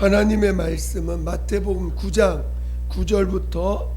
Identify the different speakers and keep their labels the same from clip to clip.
Speaker 1: 하나님의 말씀은 마태복음 9장 9절부터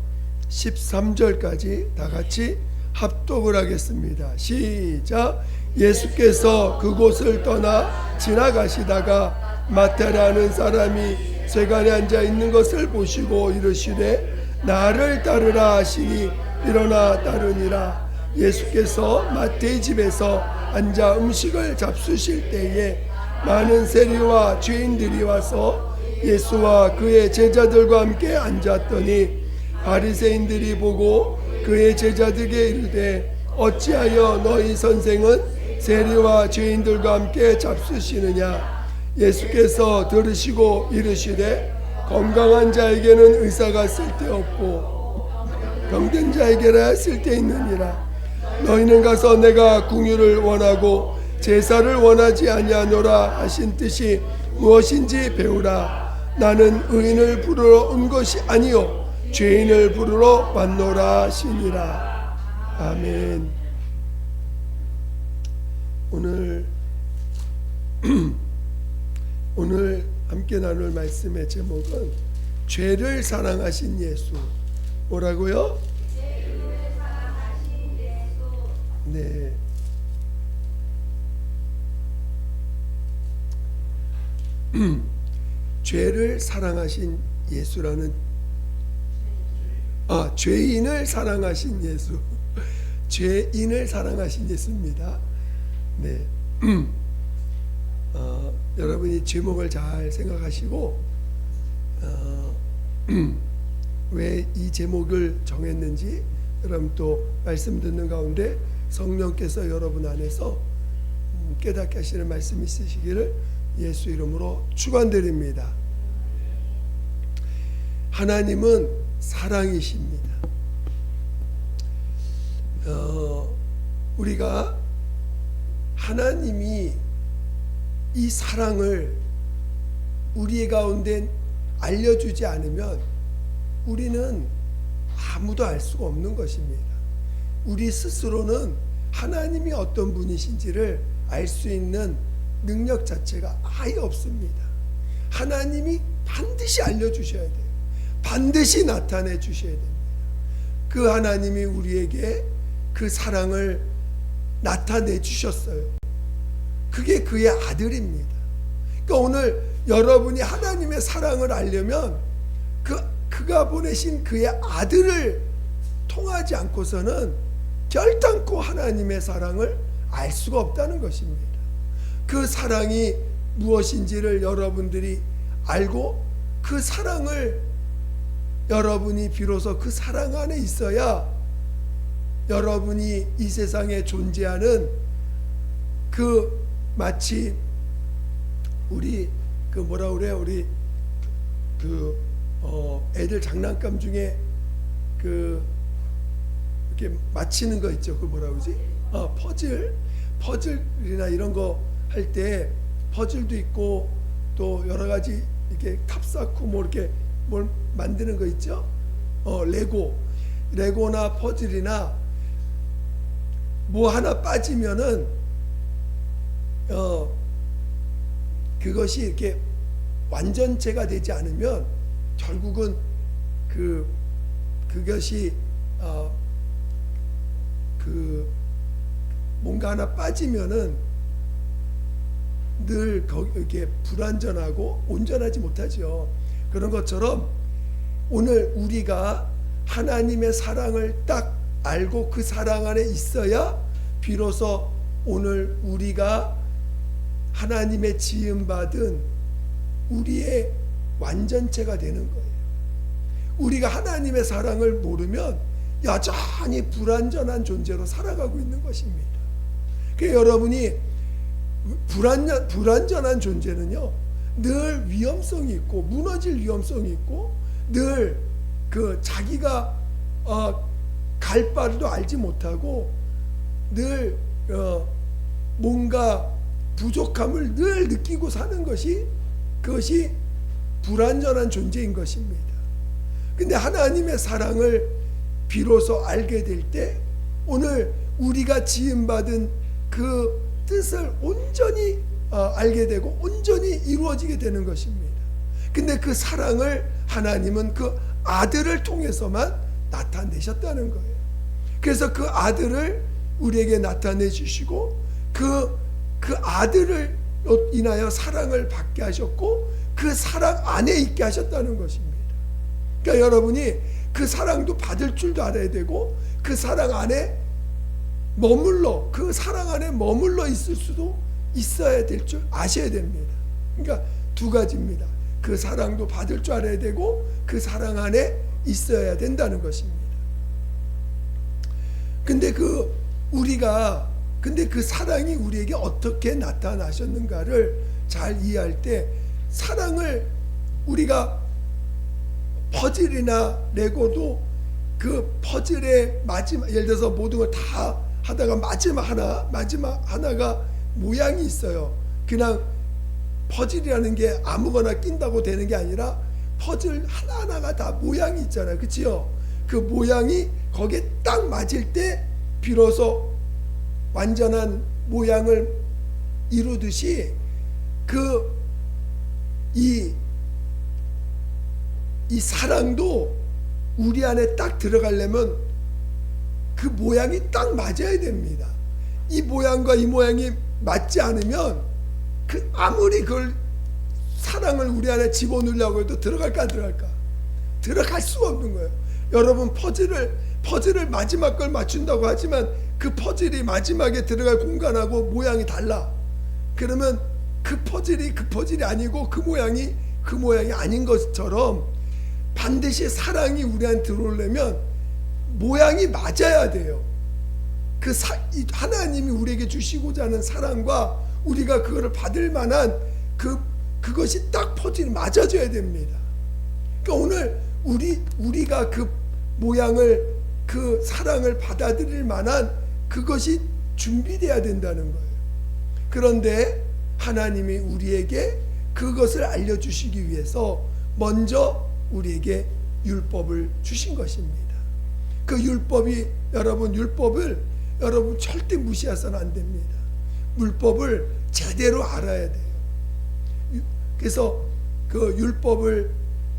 Speaker 1: 13절까지 다 같이 합독을 하겠습니다. 시작. 예수께서 그곳을 떠나 지나가시다가 마태라는 사람이 세간에 앉아 있는 것을 보시고 이르시되 나를 따르라 하시니 일어나 따르니라. 예수께서 마태의 집에서 앉아 음식을 잡수실 때에 많은 세리와 죄인들이 와서 예수와 그의 제자들과 함께 앉았더니 바리새인들이 보고 그의 제자들에게 이르되 어찌하여 너희 선생은 세리와 죄인들과 함께 잡수시느냐. 예수께서 들으시고 이르시되 건강한 자에게는 의사가 쓸데없고 병든 자에게나 쓸데있느니라. 너희는 가서 내가 궁유를 원하고 제사를 원하지 아니하노라 하신 뜻이 무엇인지 배우라. 나는 의인을 부르러 온 것이 아니요 죄인을 부르러 왔노라 하시니라. 아멘. 오늘 함께 나눌 말씀의 제목은 죄를 사랑하신 예수. 뭐라고요?
Speaker 2: 죄를 사랑하신 예수.
Speaker 1: 네. 죄를 사랑하신 예수라는 죄인을 사랑하신 예수. 죄인을 사랑하신 예수입니다. 네. 여러분이 제목을 잘 생각하시고 왜 이 제목을 정했는지 여러분 또 말씀 듣는 가운데 성령께서 여러분 안에서 깨닫게 하시는 말씀이 있으시기를 예수 이름으로 축원드립니다. 하나님은 사랑이십니다. 우리가 하나님이 이 사랑을 우리 가운데 알려주지 않으면 우리는 아무도 알 수가 없는 것입니다. 우리 스스로는 하나님이 어떤 분이신지를 알 수 있는 능력 자체가 아예 없습니다. 하나님이 반드시 알려주셔야 돼요. 반드시 나타내 주셔야 됩니다. 그 하나님이 우리에게 그 사랑을 나타내 주셨어요. 그게 그의 아들입니다. 그러니까 오늘 여러분이 하나님의 사랑을 알려면 그가 보내신 그의 아들을 통하지 않고서는 결단코 하나님의 사랑을 알 수가 없다는 것입니다. 그 사랑이 무엇인지를 여러분들이 알고 그 사랑을 여러분이 비로소 그 사랑 안에 있어야 여러분이 이 세상에 존재하는 그 마치 우리 그 뭐라 그래요? 우리 애들 장난감 중에 그 이렇게 맞히는 거 있죠? 그 뭐라 그러지? 퍼즐이나 이런 거 할 때 퍼즐도 있고 또 여러 가지 이렇게 탑쌓고 뭐 이렇게 뭘 만드는 거 있죠? 레고나 퍼즐이나 뭐 하나 빠지면은 그것이 이렇게 완전체가 되지 않으면 결국은 그것이 뭔가 하나 빠지면은 늘 이렇게 불완전하고 온전하지 못하죠. 그런 것처럼 오늘 우리가 하나님의 사랑을 딱 알고 그 사랑 안에 있어야 비로소 오늘 우리가 하나님의 지음받은 우리의 완전체가 되는 거예요. 우리가 하나님의 사랑을 모르면 여전히 불완전한 존재로 살아가고 있는 것입니다. 그러니까 여러분이 불완전한 존재는요 늘 위험성이 있고 무너질 위험성이 있고 늘 그 자기가 갈 바도 알지 못하고 늘 뭔가 부족함을 늘 느끼고 사는 그것이 불완전한 존재인 것입니다. 근데 하나님의 사랑을 비로소 알게 될 때 오늘 우리가 지음받은 그 뜻을 온전히 알게 되고 온전히 이루어지게 되는 것입니다. 근데 그 사랑을 하나님은 그 아들을 통해서만 나타내셨다는 거예요. 그래서 그 아들을 우리에게 나타내 주시고 그 아들을 인하여 사랑을 받게 하셨고 그 사랑 안에 있게 하셨다는 것입니다. 그러니까 여러분이 그 사랑도 받을 줄도 알아야 되고 그 사랑 안에 그 사랑 안에 머물러 있을 수도 있어야 될 줄 아셔야 됩니다. 그러니까 두 가지입니다. 그 사랑도 받을 줄 알아야 되고 그 사랑 안에 있어야 된다는 것입니다. 근데 그 사랑이 우리에게 어떻게 나타나셨는가를 잘 이해할 때 사랑을 우리가 퍼즐이나 레고도 그 퍼즐의 마지막, 예를 들어서 모든 걸 다 하다가 마지막 하나가 모양이 있어요. 그냥 퍼즐이라는 게 아무거나 낀다고 되는 게 아니라 퍼즐 하나하나가 다 모양이 있잖아요. 그치요? 그 모양이 거기에 딱 맞을 때 비로소 완전한 모양을 이루듯이 이 사랑도 우리 안에 딱 들어가려면 그 모양이 딱 맞아야 됩니다. 이 모양과 이 모양이 맞지 않으면 아무리 그걸 사랑을 우리 안에 집어넣으려고 해도 들어갈까 안 들어갈까? 들어갈 수가 없는 거예요. 여러분 퍼즐을 마지막 걸 맞춘다고 하지만 그 퍼즐이 마지막에 들어갈 공간하고 모양이 달라. 그러면 그 퍼즐이 아니고 그 모양이 아닌 것처럼 반드시 사랑이 우리한테 들어오려면 모양이 맞아야 돼요. 하나님이 우리에게 주시고자 하는 사랑과 우리가 그거를 받을 만한 그것이 딱 퍼즐이 맞아져야 됩니다. 그러니까 오늘 우리가 그 모양을 그 사랑을 받아들일 만한 그것이 준비되어야 된다는 거예요. 그런데 하나님이 우리에게 그것을 알려주시기 위해서 먼저 우리에게 율법을 주신 것입니다. 그 율법을 여러분 절대 무시해서는 안 됩니다. 율법을 제대로 알아야 돼요. 그래서 그 율법을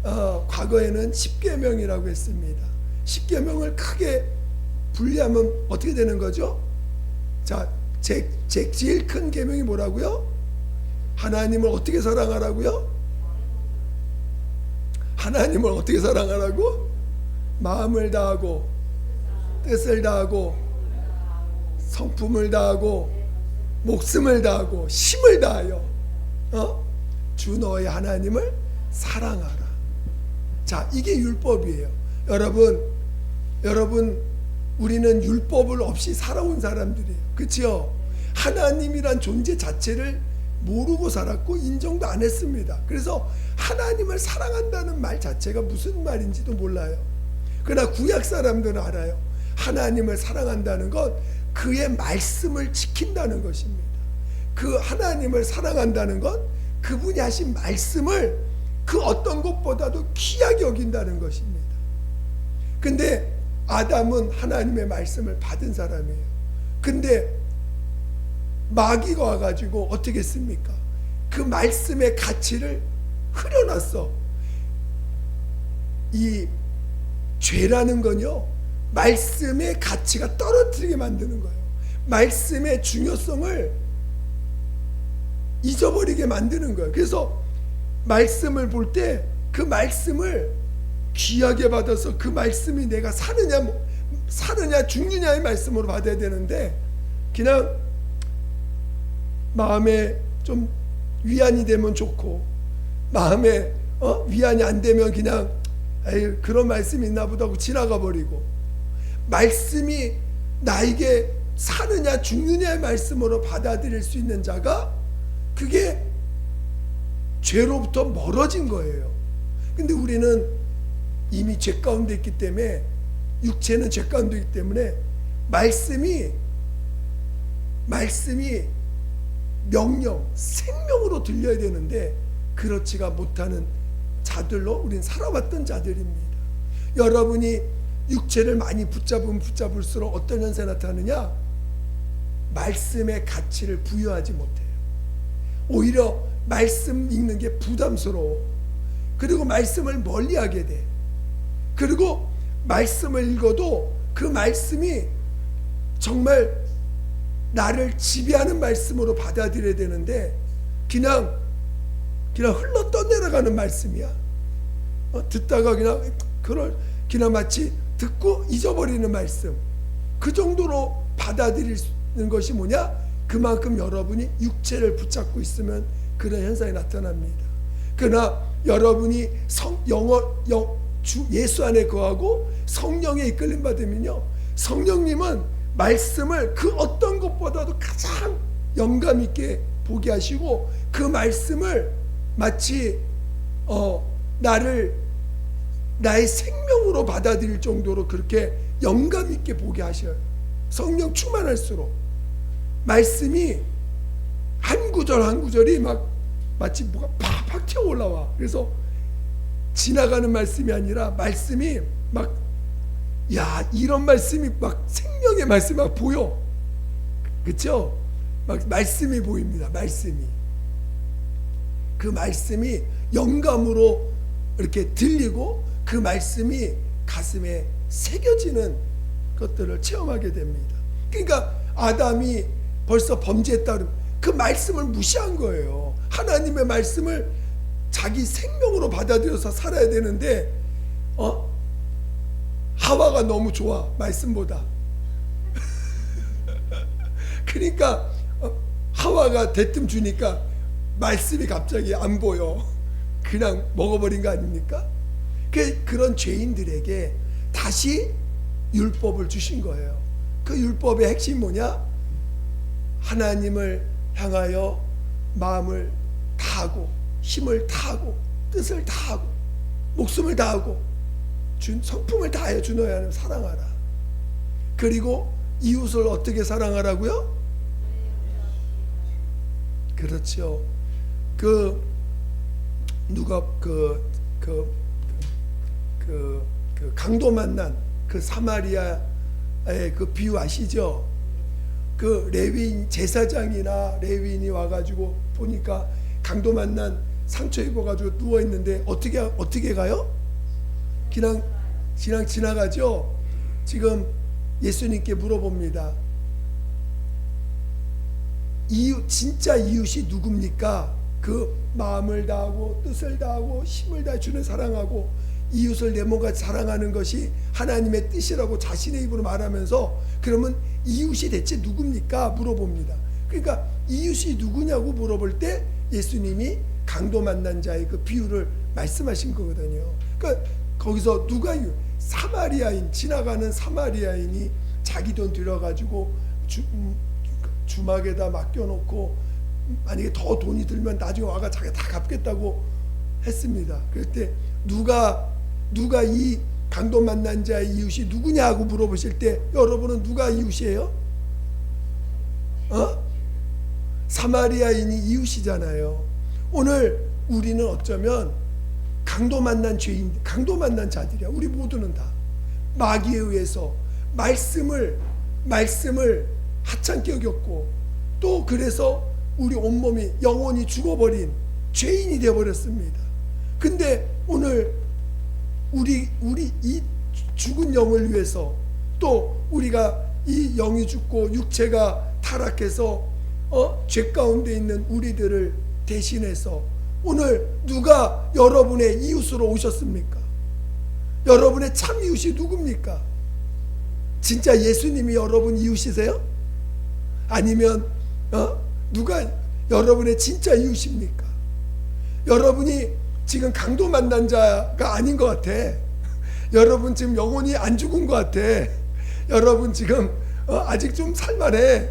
Speaker 1: 과거에는 10계명이라고 했습니다. 10계명을 크게 분리하면 어떻게 되는 거죠? 자, 제일 큰 계명이 뭐라고요? 하나님을 어떻게 사랑하라고요? 하나님을 어떻게 사랑하라고? 마음을 다하고 뜻을 다하고 성품을 다하고 목숨을 다하고 힘을 다하여 주 너의 하나님을 사랑하라. 자, 이게 율법이에요. 여러분 우리는 율법을 없이 살아온 사람들이에요. 그렇죠? 하나님이란 존재 자체를 모르고 살았고 인정도 안 했습니다. 그래서 하나님을 사랑한다는 말 자체가 무슨 말인지도 몰라요. 그러나 구약 사람들은 알아요. 하나님을 사랑한다는 건 그의 말씀을 지킨다는 것입니다. 그 하나님을 사랑한다는 건 그분이 하신 말씀을 그 어떤 것보다도 귀하게 여긴다는 것입니다. 근데 아담은 하나님의 말씀을 받은 사람이에요. 근데 마귀가 와가지고 어떻게 했습니까? 그 말씀의 가치를 흐려놨어. 이 죄라는 건요, 말씀의 가치가 떨어뜨리게 만드는 거예요. 말씀의 중요성을 잊어버리게 만드는 거예요. 그래서 말씀을 볼 때 그 말씀을 귀하게 받아서 그 말씀이 내가 사느냐 죽느냐의 말씀으로 받아야 되는데 그냥 마음에 좀 위안이 되면 좋고 마음에 위안이 안 되면 그냥 에이, 그런 말씀이 있나 보다 하고 지나가 버리고 말씀이 나에게 사느냐 죽느냐의 말씀으로 받아들일 수 있는 자가 그게 죄로부터 멀어진 거예요. 근데 우리는 이미 죄 가운데 있기 때문에 육체는 죄 가운데 있기 때문에 말씀이 명령, 생명으로 들려야 되는데 그렇지가 못하는 자들로 우린 살아왔던 자들입니다. 여러분이 육체를 많이 붙잡을수록 어떤 현상이 나타나느냐? 말씀의 가치를 부여하지 못해요. 오히려 말씀 읽는 게 부담스러워. 그리고 말씀을 멀리하게 돼. 그리고 말씀을 읽어도 그 말씀이 정말 나를 지배하는 말씀으로 받아들여야 되는데 그냥 흘러 떠내려가는 말씀이야. 듣다가 그냥 마치 듣고 잊어버리는 말씀. 그 정도로 받아들이는 것이 뭐냐? 그만큼 여러분이 육체를 붙잡고 있으면 그런 현상이 나타납니다. 그러나 여러분이 예수 안에 거하고 성령에 이끌림 받으면요, 성령님은 말씀을 그 어떤 것보다도 가장 영감 있게 보게 하시고 그 말씀을 마치 나의 생명으로 받아들일 정도로 그렇게 영감 있게 보게 하셔요. 성령 충만할수록 말씀이 한 구절 한 구절이 마치 뭐가 팍팍 튀어 올라와. 그래서 지나가는 말씀이 아니라 말씀이 이런 말씀이 생명의 말씀이 막 보여. 그렇죠? 말씀이 보입니다. 그 말씀이 영감으로 이렇게 들리고 그 말씀이 가슴에 새겨지는 것들을 체험하게 됩니다. 그러니까 아담이 벌써 범죄했다 그 말씀을 무시한 거예요. 하나님의 말씀을 자기 생명으로 받아들여서 살아야 되는데 하와가 너무 좋아, 말씀보다. 그러니까 하와가 대뜸 주니까 말씀이 갑자기 안 보여. 그냥 먹어버린 거 아닙니까? 그런 죄인들에게 다시 율법을 주신 거예요. 그 율법의 핵심이 뭐냐? 하나님을 향하여 마음을 다하고 힘을 다하고 뜻을 다하고 목숨을 다하고 성품을 다하여 주 너의 하나님을 사랑하라. 그리고 이웃을 어떻게 사랑하라고요? 그렇죠. 누가 강도 만난 그 사마리아의 그 비유 아시죠? 그 레위인 제사장이나 레위인이 와가지고 보니까 강도 만난 상처 입어가지고 누워 있는데 어떻게 가요? 그냥 지나가죠. 지금 예수님께 물어봅니다. 진짜 이웃이 누굽니까? 그 마음을 다하고 뜻을 다하고 힘을 다해 주는 사랑하고 이웃을 내 몸같이 사랑하는 것이 하나님의 뜻이라고 자신의 입으로 말하면서 그러면 이웃이 대체 누굽니까? 물어봅니다. 그러니까 이웃이 누구냐고 물어볼 때 예수님이 강도 만난 자의 그 비유를 말씀하신 거거든요. 그러니까 거기서 지나가는 사마리아인이 자기 돈 들여가지고 주막에다 맡겨놓고 만약에 더 돈이 들면 나중에 와가 자기가 다 갚겠다고 했습니다. 그럴 때 누가 이 강도 만난 자의 이웃이 누구냐고 물어보실 때 여러분은 누가 이웃이에요? 사마리아인이 이웃이잖아요. 오늘 우리는 어쩌면 강도 만난 죄인, 강도 만난 자들이야. 우리 모두는 다 마귀에 의해서 말씀을 하찮게 여겼고 또 그래서 우리 온몸이 영혼이 죽어버린 죄인이 되어버렸습니다. 근데 오늘 우리 이 죽은 영을 위해서 또 우리가 이 영이 죽고 육체가 타락해서 죄 가운데 있는 우리들을 대신해서 오늘 누가 여러분의 이웃으로 오셨습니까? 여러분의 참 이웃이 누굽니까? 진짜 예수님이 여러분 이웃이세요? 아니면 누가 여러분의 진짜 이웃입니까? 여러분이 지금 강도 만난 자가 아닌 것 같아. 여러분 지금 영혼이 안 죽은 것 같아. 여러분 지금 아직 좀 살만해.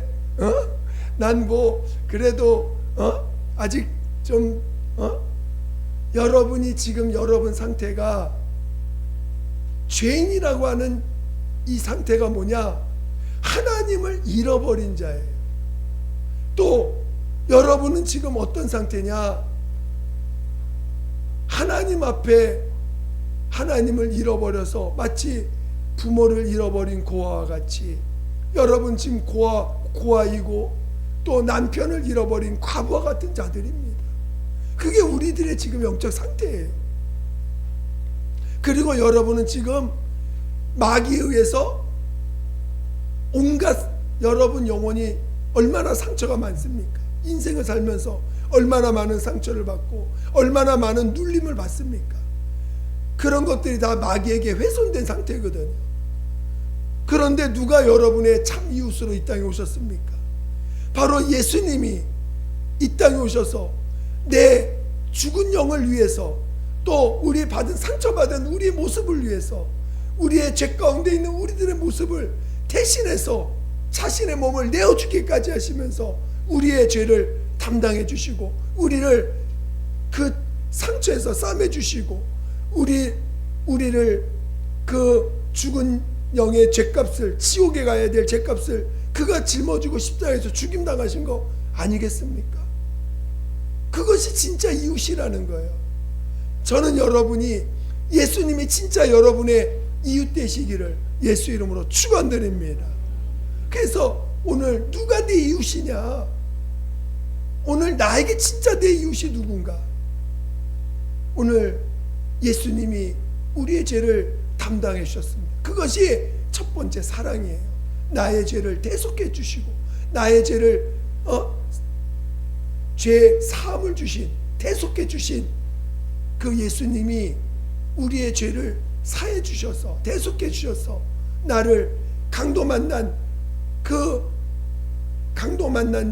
Speaker 1: 난 뭐 그래도 아직 좀 여러분이 지금 여러분 상태가 죄인이라고 하는 이 상태가 뭐냐? 하나님을 잃어버린 자예요. 또 여러분은 지금 어떤 상태냐? 하나님 앞에 하나님을 잃어버려서 마치 부모를 잃어버린 고아와 같이 여러분 지금 고아이고 또 남편을 잃어버린 과부와 같은 자들입니다. 그게 우리들의 지금 영적 상태예요. 그리고 여러분은 지금 마귀에 의해서 온갖 여러분 영혼이 얼마나 상처가 많습니까? 인생을 살면서 얼마나 많은 상처를 받고 얼마나 많은 눌림을 받습니까? 그런 것들이 다 마귀에게 훼손된 상태거든요. 그런데 누가 여러분의 참 이웃으로 이 땅에 오셨습니까? 바로 예수님이 이 땅에 오셔서 내 죽은 영을 위해서, 또 우리 받은 상처받은 우리의 모습을 위해서, 우리의 죄 가운데 있는 우리들의 모습을 대신해서 자신의 몸을 내어주기까지 하시면서 우리의 죄를 담당해 주시고 우리를 그 상처에서 싸매 주시고 우리를 그 죽은 영의 죄값을, 지옥에 가야 될 죄값을 그가 짊어지고 십자가에서 죽임당하신 거 아니겠습니까? 그것이 진짜 이웃이라는 거예요. 저는 여러분이 예수님이 진짜 여러분의 이웃 되시기를 예수 이름으로 축원드립니다. 그래서 오늘 누가 내 이웃이냐? 오늘 나에게 진짜 내 이웃이 누군가? 오늘 예수님이 우리의 죄를 담당해 주셨습니다. 그것이 첫 번째 사랑이에요. 나의 죄를 대속해 주시고 나의 죄를 죄 사함을 주신, 대속해 주신 그 예수님이 우리의 죄를 사해 주셔서 대속해 주셔서 나를 강도 만난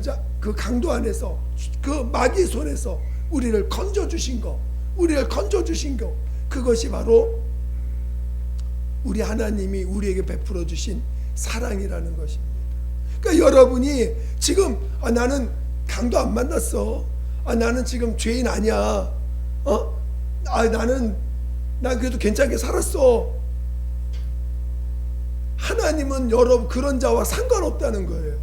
Speaker 1: 자, 그 강도 안에서 그 마귀의 손에서 우리를 건져 주신 거, 그것이 바로 우리 하나님이 우리에게 베풀어 주신 사랑이라는 것입니다. 그러니까 여러분이 지금 나는 강도 안 만났어, 나는 지금 죄인 아니야, 난 그래도 괜찮게 살았어. 하나님은 여러분 그런 자와 상관없다는 거예요.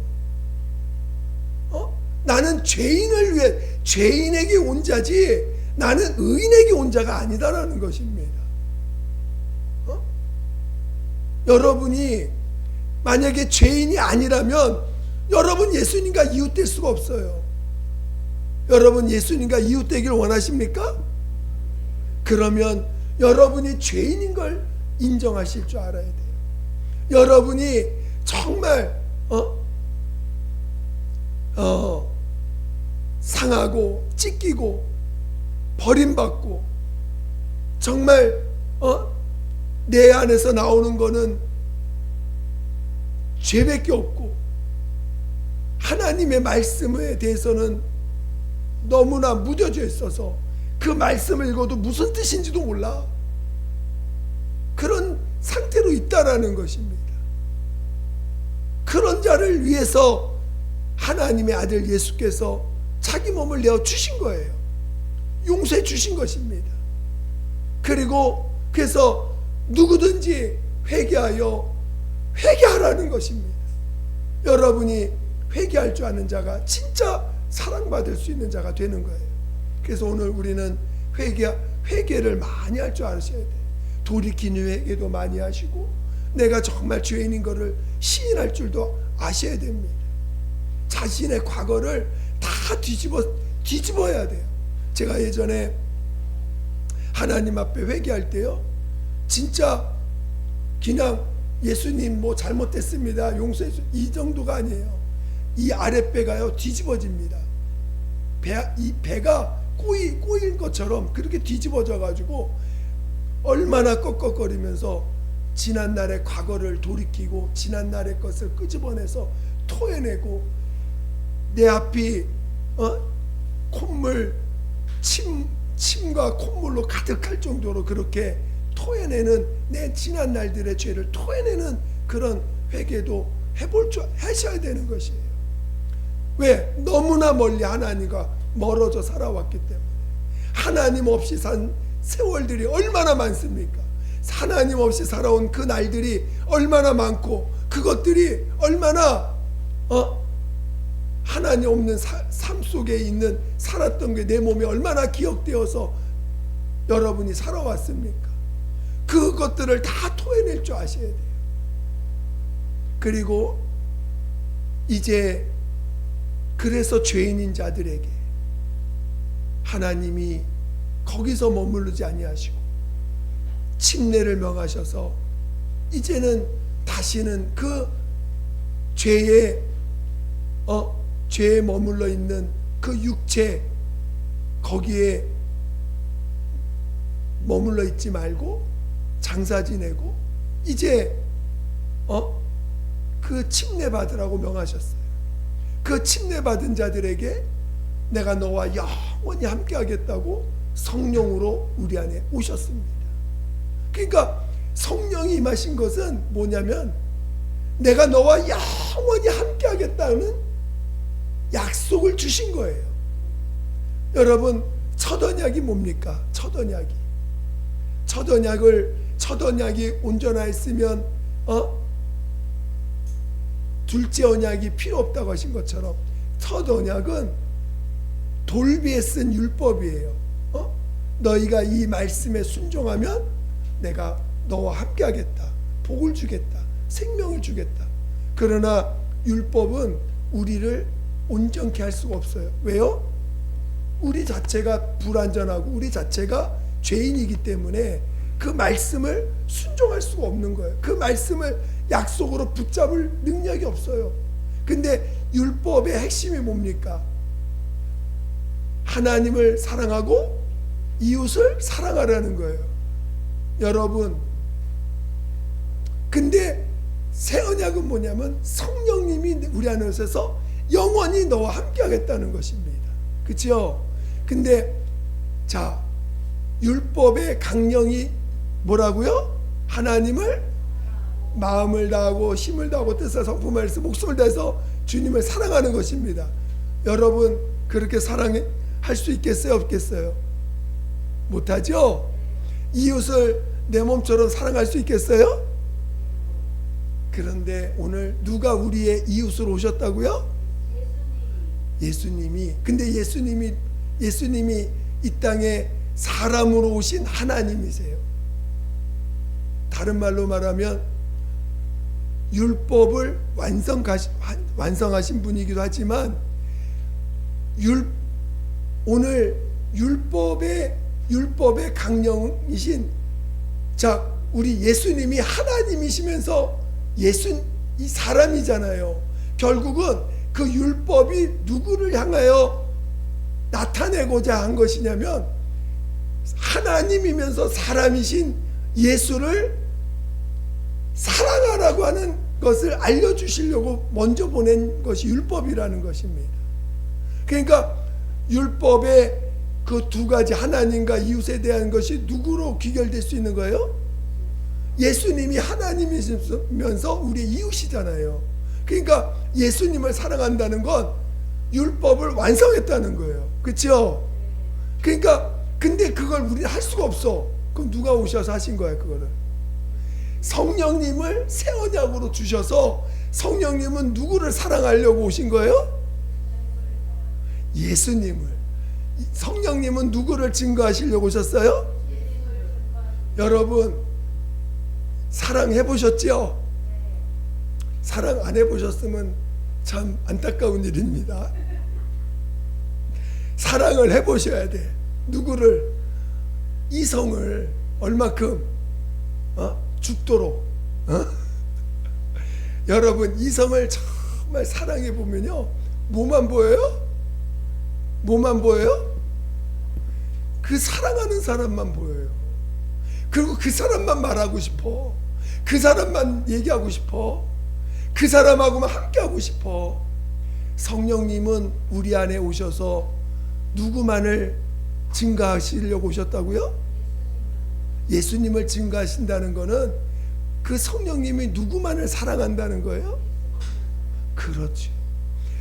Speaker 1: 나는 죄인을 위해, 죄인에게 온 자지 나는 의인에게 온 자가 아니다라는 것입니다. 여러분이 만약에 죄인이 아니라면 여러분 예수님과 이웃될 수가 없어요. 여러분 예수님과 이웃되기를 원하십니까? 그러면 여러분이 죄인인 걸 인정하실 줄 알아야 돼요. 여러분이 정말 상하고 찢기고 버림받고 정말 내 안에서 나오는 거는 죄밖에 없고 하나님의 말씀에 대해서는 너무나 무뎌져 있어서 그 말씀을 읽어도 무슨 뜻인지도 몰라. 그런 상태로 있다라는 것입니다. 그런 자를 위해서 하나님의 아들 예수께서 자기 몸을 내어 주신 거예요. 용서해 주신 것입니다. 그리고 그래서 누구든지 회개하라는 것입니다. 여러분이 회개할 줄 아는 자가 진짜 사랑받을 수 있는 자가 되는 거예요. 그래서 오늘 우리는 회개를 많이 할 줄 아셔야 돼요. 돌이키는 회개도 많이 하시고 내가 정말 죄인인 것을 시인할 줄도 아셔야 됩니다. 자신의 과거를 다 뒤집어야 돼요. 제가 예전에 하나님 앞에 회개할 때요, 진짜 그냥 예수님 뭐 잘못했습니다, 용서해 주세요, 이 정도가 아니에요. 이 아랫배가요 뒤집어집니다. 이 배가 꼬인 것처럼 그렇게 뒤집어져 가지고 얼마나 꺽꺽거리면서 지난날의 과거를 돌이키고 지난날의 것을 끄집어내서 토해내고 내 앞이 침과 콧물로 가득할 정도로 그렇게 토해내는, 내 지난 날들의 죄를 토해내는 그런 회개도 하셔야 되는 것이에요. 왜? 너무나 멀리 하나님과 멀어져 살아왔기 때문에. 하나님 없이 산 세월들이 얼마나 많습니까? 하나님 없이 살아온 그 날들이 얼마나 많고 그것들이 얼마나 하나님 없는 삶 속에 있는 살았던 게 내 몸에 얼마나 기억되어서 여러분이 살아왔습니까? 그것들을 다 토해낼 줄 아셔야 돼요. 그리고 이제 그래서 죄인인 자들에게 하나님이 거기서 머무르지 아니하시고 침례를 명하셔서 이제는 다시는 그 죄에 머물러 있는 그 육체 거기에 머물러 있지 말고 장사 지내고 이제 그 침례 받으라고 명하셨어요. 그 침례 받은 자들에게 내가 너와 영원히 함께 하겠다고 성령으로 우리 안에 오셨습니다. 그러니까 성령이 임하신 것은 뭐냐면 내가 너와 영원히 함께 하겠다는 약속을 주신 거예요. 여러분, 첫 언약이 뭡니까? 첫 언약이 온전하였으면 둘째 언약이 필요 없다고 하신 것처럼 첫 언약은 돌비에 쓴 율법이에요. 너희가 이 말씀에 순종하면 내가 너와 함께 하겠다. 복을 주겠다. 생명을 주겠다. 그러나 율법은 우리를 온전케 할 수가 없어요. 왜요? 우리 자체가 불완전하고 우리 자체가 죄인이기 때문에 그 말씀을 순종할 수가 없는 거예요. 그 말씀을 약속으로 붙잡을 능력이 없어요. 근데 율법의 핵심이 뭡니까? 하나님을 사랑하고 이웃을 사랑하라는 거예요. 여러분, 근데 새 언약은 뭐냐면 성령님이 우리 안에 오셔서 영원히 너와 함께 하겠다는 것입니다. 그렇죠? 근데 자, 율법의 강령이 뭐라고요? 하나님을 마음을 다하고 힘을 다하고 뜻을 성품을 해서 목숨을 다해서 주님을 사랑하는 것입니다. 여러분, 그렇게 사랑할 수 있겠어요? 없겠어요? 못하죠? 이웃을 내 몸처럼 사랑할 수 있겠어요? 그런데 오늘 누가 우리의 이웃으로 오셨다고요? 예수님이. 근데 예수님이 이 땅에 사람으로 오신 하나님이세요. 다른 말로 말하면 율법을 완성하신 분이기도 하지만 오늘 율법의 강령이신 우리 예수님이 하나님이시면서 이 사람이잖아요. 결국은 그 율법이 누구를 향하여 나타내고자 한 것이냐면 하나님이면서 사람이신 예수를 사랑하라고 하는 것을 알려주시려고 먼저 보낸 것이 율법이라는 것입니다. 그러니까 율법의 그 두 가지 하나님과 이웃에 대한 것이 누구로 귀결될 수 있는 거예요? 예수님이 하나님이시면서 우리 이웃이잖아요. 그러니까 예수님을 사랑한다는 건 율법을 완성했다는 거예요. 그렇죠? 그러니까 근데 그걸 우리는 할 수가 없어. 그럼 누가 오셔서 하신 거야? 그거를 성령님을 새 언약으로 주셔서 성령님은 누구를 사랑하려고 오신 거예요? 예수님을. 성령님은 누구를 증거하시려고 오셨어요? 여러분, 사랑해 보셨죠? 사랑 안 해보셨으면 참 안타까운 일입니다. 사랑을 해보셔야 돼. 누구를? 이성을 얼마큼 죽도록. 여러분, 이성을 정말 사랑해 보면요, 뭐만 보여요? 뭐만 보여요? 그 사랑하는 사람만 보여요. 그리고 그 사람만 말하고 싶어. 그 사람만 얘기하고 싶어. 그 사람하고만 함께하고 싶어. 성령님은 우리 안에 오셔서 누구만을 증가하시려고 오셨다고요? 예수님을 증가하신다는 것은 그 성령님이 누구만을 사랑한다는 거예요? 그렇지.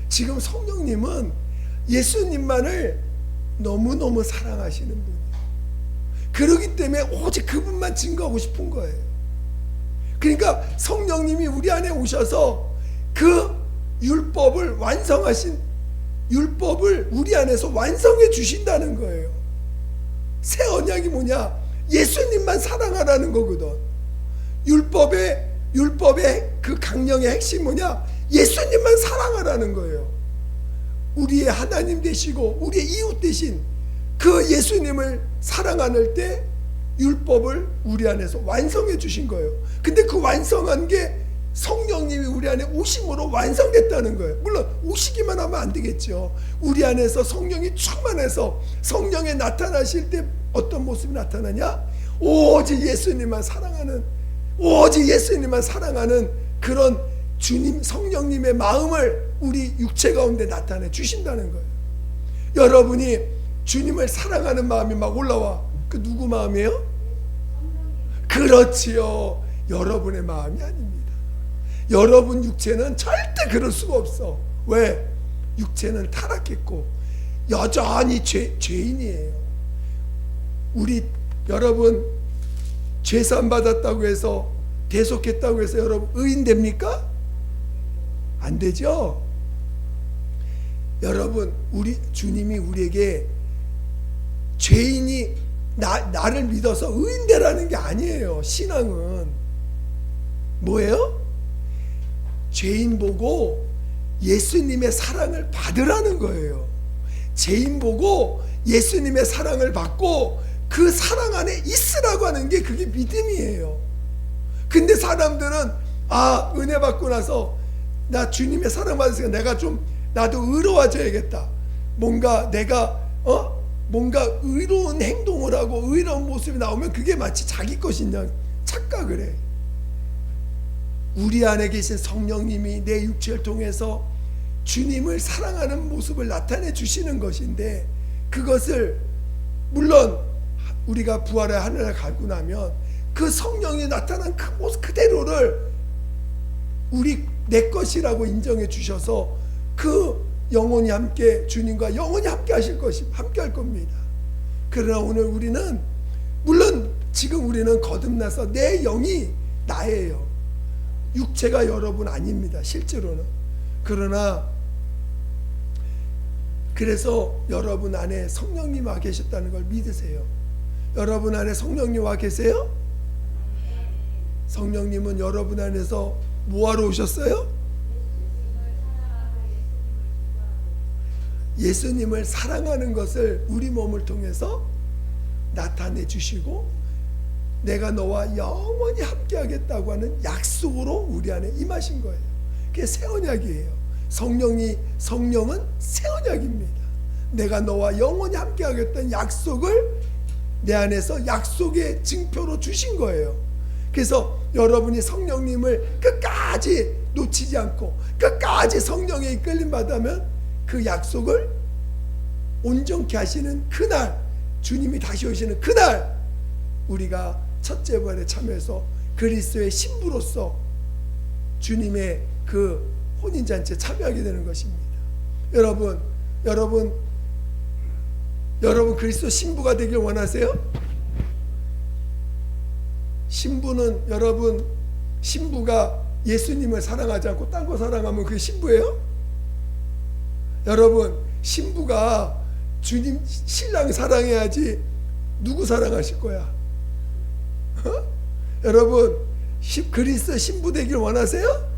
Speaker 1: 지금 성령님은 예수님만을 너무너무 사랑하시는 분이에요. 그렇기 때문에 오직 그분만 증거하고 싶은 거예요. 그러니까 성령님이 우리 안에 오셔서 그 율법을 우리 안에서 완성해 주신다는 거예요. 새 언약이 뭐냐? 예수님만 사랑하라는 거거든. 율법의 그 강령의 핵심이 뭐냐? 예수님만 사랑하라는 거예요. 우리의 하나님 되시고 우리의 이웃 되신 그 예수님을 사랑할 때 율법을 우리 안에서 완성해 주신 거예요. 근데 그 완성한 게 성령님이 우리 안에 오심으로 완성됐다는 거예요. 물론 오시기만 하면 안 되겠죠. 우리 안에서 성령이 충만해서 성령에 나타나실 때 어떤 모습이 나타나냐? 오직 예수님만 사랑하는, 오직 예수님만 사랑하는 그런 주님 성령님의 마음을 우리 육체 가운데 나타내 주신다는 거예요. 여러분이 주님을 사랑하는 마음이 막 올라와. 그 누구 마음이에요? 그렇지요. 여러분의 마음이 아닙니다. 여러분 육체는 절대 그럴 수가 없어. 왜? 육체는 타락했고 여전히 죄인이에요. 우리 여러분 죄산 받았다고 해서 대속했다고 해서 여러분 의인 됩니까? 안 되죠. 여러분 우리 주님이 우리에게 죄인이 나를 믿어서 의인 되라는 게 아니에요. 신앙은 뭐예요? 죄인 보고 예수님의 사랑을 받으라는 거예요. 죄인 보고 예수님의 사랑을 받고 그 사랑 안에 있으라고 하는 게 그게 믿음이에요. 근데 사람들은 은혜 받고 나서 나 주님의 사랑 받으니까 내가 좀 나도 의로워져야겠다. 뭔가 내가 뭔가 의로운 행동을 하고 의로운 모습이 나오면 그게 마치 자기 것인 양 착각을 해. 우리 안에 계신 성령님이 내 육체를 통해서 주님을 사랑하는 모습을 나타내 주시는 것인데, 그것을 물론 우리가 부활의 하늘에 가고 나면 그 성령이 나타난 그 모습 그대로를 내 것이라고 인정해 주셔서 그 영원히 함께 주님과 영원히 함께 함께 할 겁니다. 그러나 오늘 우리는 물론 지금 우리는 거듭나서 내 영이 나예요. 육체가 여러분 아닙니다. 실제로는. 그러나 그래서 여러분 안에 성령님 와 계셨다는 걸 믿으세요. 여러분 안에 성령님 와 계세요? 성령님은 여러분 안에서 뭐하러 오셨어요? 예수님을 사랑하는 것을 우리 몸을 통해서 나타내 주시고 내가 너와 영원히 함께 하겠다고 하는 약속으로 우리 안에 임하신 거예요. 그게 새 언약이에요. 성령은 새 언약입니다. 내가 너와 영원히 함께 하겠다는 약속을 내 안에서 약속의 증표로 주신 거예요. 그래서 여러분이 성령님을 끝까지 놓치지 않고 끝까지 성령의 이끌림 받으면 그 약속을 온전케 하시는 그날, 주님이 다시 오시는 그날 우리가 첫째 부활에 참여해서 그리스도의 신부로서 주님의 그 혼인잔치에 참여하게 되는 것입니다. 여러분 그리스도 신부가 되길 원하세요? 신부가 예수님을 사랑하지 않고 딴 거 사랑하면 그게 신부예요? 여러분, 신부가 주님 신랑 사랑해야지 누구 사랑하실 거야? 여러분, 그리스도 신부 되길 원하세요?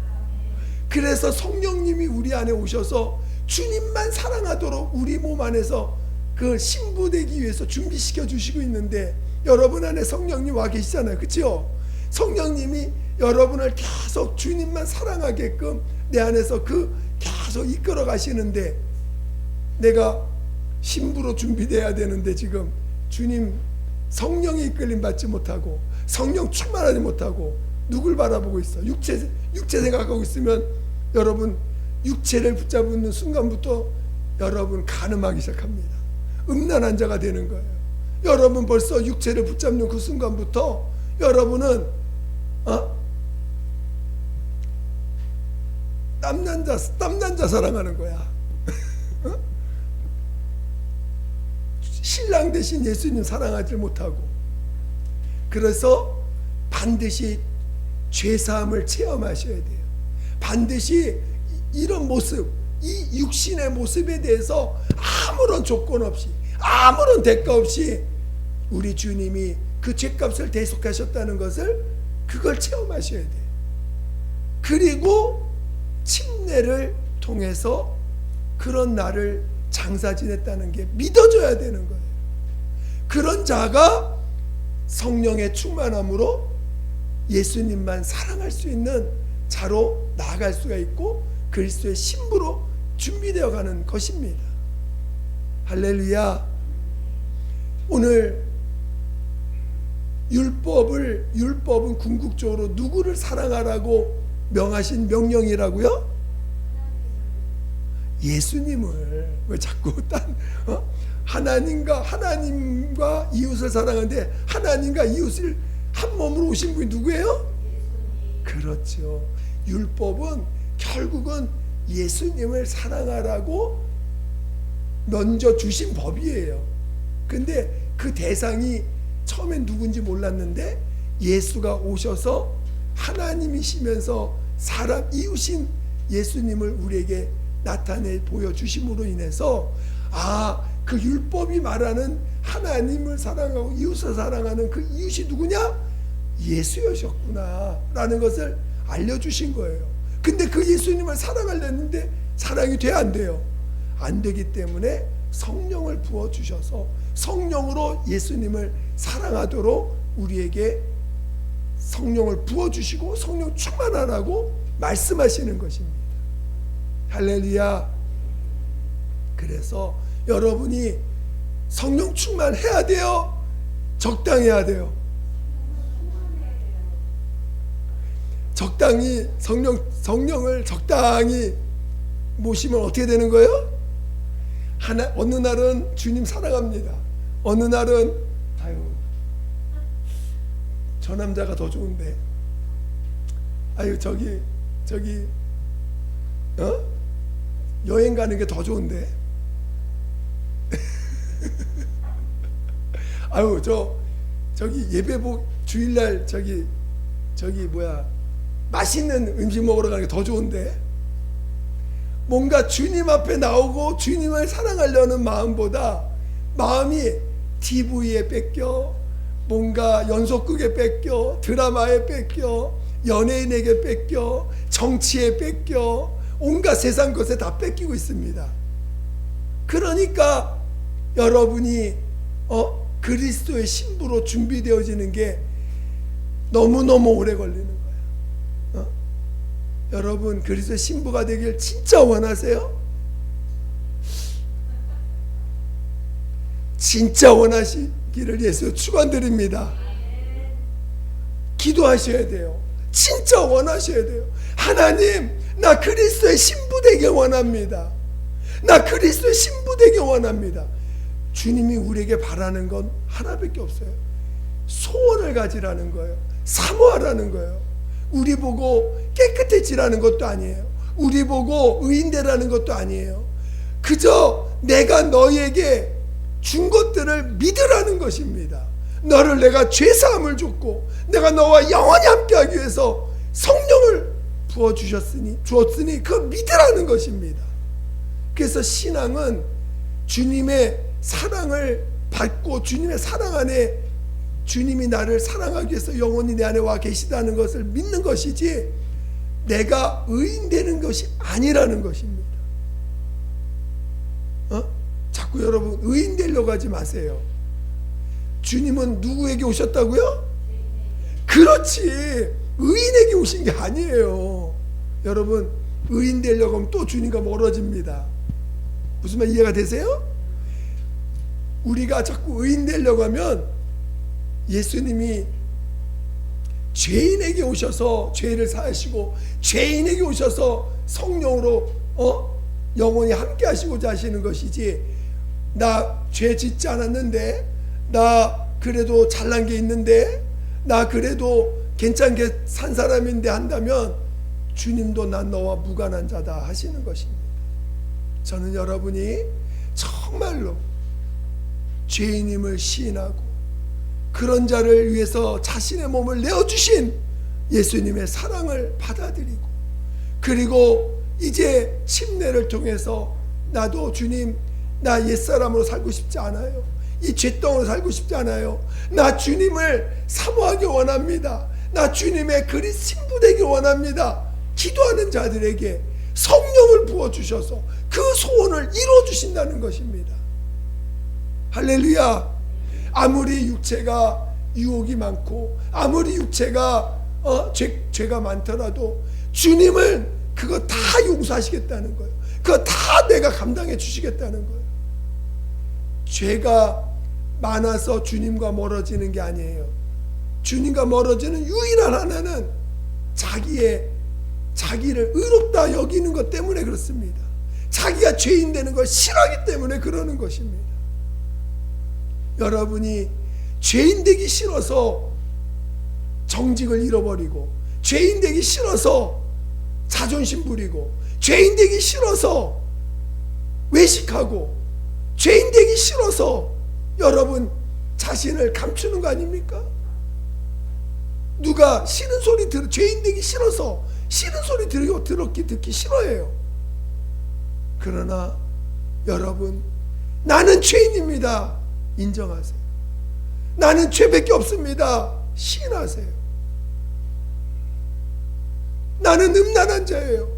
Speaker 1: 그래서 성령님이 우리 안에 오셔서 주님만 사랑하도록 우리 몸 안에서 그 신부 되기 위해서 준비시켜 주시고 있는데, 여러분 안에 성령님 와 계시잖아요. 그렇죠? 성령님이 여러분을 계속 주님만 사랑하게끔 내 안에서 계속 이끌어 가시는데, 내가 신부로 준비돼야 되는데 지금 주님 성령의 이끌림 받지 못하고 성령 충만하지 못하고 누굴 바라보고 있어? 육체 생각하고 있으면 여러분 육체를 붙잡는 순간부터 여러분 간음하기 시작합니다. 음란한 자가 되는 거예요. 여러분 벌써 육체를 붙잡는 그 순간부터 여러분은 땀난자 사랑하는 거야. 신랑 대신 예수님 사랑하지 못하고. 그래서 반드시 죄사함을 체험하셔야 돼요. 반드시 이런 모습, 이 육신의 모습에 대해서 아무런 조건 없이, 아무런 대가 없이 우리 주님이 그 죄값을 대속하셨다는 것을, 그걸 체험하셔야 돼요. 그리고 침례를 통해서 그런 나를 장사 지냈다는 게 믿어져야 되는 거예요. 그런 자가 성령의 충만함으로 예수님만 사랑할 수 있는 자로 나아갈 수가 있고 그리스도의 신부로 준비되어 가는 것입니다. 할렐루야. 오늘 율법은 궁극적으로 누구를 사랑하라고 명하신 명령이라고요? 예수님을. 왜 자꾸 하나님과 이웃을 사랑하는데 하나님과 이웃을 한 몸으로 오신 분이 누구예요? 그렇죠. 율법은 결국은 예수님을 사랑하라고 먼저 주신 법이에요. 근데 그 대상이 처음엔 누군지 몰랐는데 예수가 오셔서 하나님이시면서 사람 이웃인 예수님을 우리에게 나타내 보여주심으로 인해서 그 율법이 말하는 하나님을 사랑하고 이웃을 사랑하는 그 이웃이 누구냐? 예수였었구나 라는 것을 알려주신 거예요. 근데 그 예수님을 사랑하려는데 사랑이 돼야 안 돼요. 안 되기 때문에 성령을 부어주셔서 성령으로 예수님을 사랑하도록 우리에게 성령을 부어주시고 성령 충만하라고 말씀하시는 것입니다. 할렐루야. 그래서 여러분이 성령 충만해야 돼요? 적당해야 돼요? 적당히 성령을 적당히 모시면 어떻게 되는 거예요? 어느 날은 주님 사랑합니다. 어느 날은 저 남자가 더 좋은데, 저기 여행 가는 게 더 좋은데, 저기 예배복 주일날 저기 맛있는 음식 먹으러 가는 게 더 좋은데, 뭔가 주님 앞에 나오고 주님을 사랑하려는 마음보다 마음이 TV에 뺏겨, 뭔가 연속극에 뺏겨, 드라마에 뺏겨, 연예인에게 뺏겨, 정치에 뺏겨, 온갖 세상 것에 다 뺏기고 있습니다. 그러니까 여러분이 그리스도의 신부로 준비되어지는 게 너무너무 오래 걸리는 거예요. 여러분 그리스도의 신부가 되길 진짜 원하세요? 진짜 원하시기를 예수 축원드립니다. 기도하셔야 돼요. 진짜 원하셔야 돼요. 하나님, 나 그리스도의 신부 되길 원합니다. 나 그리스도의 신부 되길 원합니다. 주님이 우리에게 바라는 건 하나밖에 없어요. 소원을 가지라는 거예요. 사모하라는 거예요. 우리 보고 깨끗해지라는 것도 아니에요. 우리 보고 의인되라는 것도 아니에요. 그저 내가 너에게 준 것들을 믿으라는 것입니다. 너를 내가 죄사함을 줬고 내가 너와 영원히 함께하기 위해서 성령을 주었으니 그걸 믿으라는 것입니다. 그래서 신앙은 주님의 사랑을 받고 주님의 사랑 안에 주님이 나를 사랑하기 위해서 영원히 내 안에 와 계시다는 것을 믿는 것이지 내가 의인되는 것이 아니라는 것입니다. 자꾸 여러분 의인 되려고 하지 마세요. 주님은 누구에게 오셨다고요? 그렇지, 의인에게 오신 게 아니에요. 여러분 의인 되려고 하면 또 주님과 멀어집니다. 무슨 말 이해가 되세요? 우리가 자꾸 의인 되려고 하면 예수님이 죄인에게 오셔서 죄를 사하시고 죄인에게 오셔서 성령으로 영원히 함께 하시고자 하시는 것이지, 나 죄 짓지 않았는데, 나 그래도 잘난 게 있는데, 나 그래도 괜찮게 산 사람인데 한다면 주님도 난 너와 무관한 자다 하시는 것입니다. 저는 여러분이 정말로 죄인임을 시인하고 그런 자를 위해서 자신의 몸을 내어주신 예수님의 사랑을 받아들이고, 그리고 이제 침례를 통해서 나도 주님, 나 옛사람으로 살고 싶지 않아요. 이 죄덩으로 살고 싶지 않아요. 나 주님을 사모하기 원합니다. 나 주님의 신부 되기 원합니다. 기도하는 자들에게 성령을 부어주셔서 그 소원을 이루어주신다는 것입니다. 할렐루야. 아무리 육체가 유혹이 많고 아무리 육체가 죄가 많더라도 주님은 그거 다 용서하시겠다는 거예요. 그거 다 내가 감당해 주시겠다는 거예요. 죄가 많아서 주님과 멀어지는 게 아니에요. 주님과 멀어지는 유일한 하나는 자기를 의롭다 여기는 것 때문에 그렇습니다. 자기가 죄인 되는 걸 싫어하기 때문에 그러는 것입니다. 여러분이 죄인 되기 싫어서 정직을 잃어버리고, 죄인 되기 싫어서 자존심 부리고, 죄인 되기 싫어서 외식하고, 죄인 되기 싫어서 여러분 자신을 감추는 거 아닙니까? 누가 싫은 소리 죄인 되기 싫어서 싫은 소리 듣기 싫어해요. 그러나 여러분, 나는 죄인입니다. 인정하세요. 나는 죄밖에 없습니다. 시인하세요. 나는 음란한 자예요.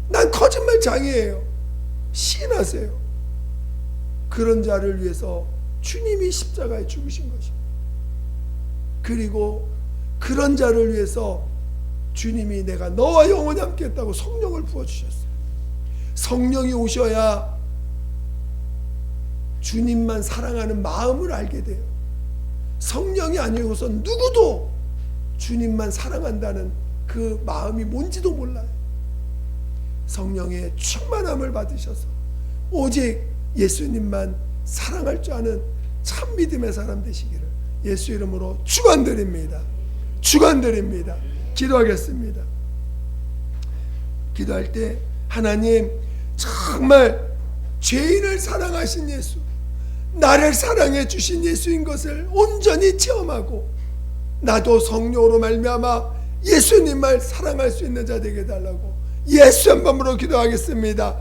Speaker 1: 난 거짓말장이에요. 시인하세요. 그런 자를 위해서 주님이 십자가에 죽으신 것입니다. 그리고 그런 자를 위해서 주님이 내가 너와 영원히 함께 했다고 성령을 부어주셨어요. 성령이 오셔야 주님만 사랑하는 마음을 알게 돼요. 성령이 아니고선 누구도 주님만 사랑한다는 그 마음이 뭔지도 몰라요. 성령의 충만함을 받으셔서 오직 예수님만 사랑할 줄 아는 참 믿음의 사람 되시기를 예수 이름으로 축원드립니다. 축원드립니다. 기도하겠습니다. 기도할 때 하나님, 정말 죄인을 사랑하신 예수, 나를 사랑해 주신 예수인 것을 온전히 체험하고 나도 성령으로 말미암아 예수님을 사랑할 수 있는 자 되게 해달라고 예수 한 번으로 기도하겠습니다.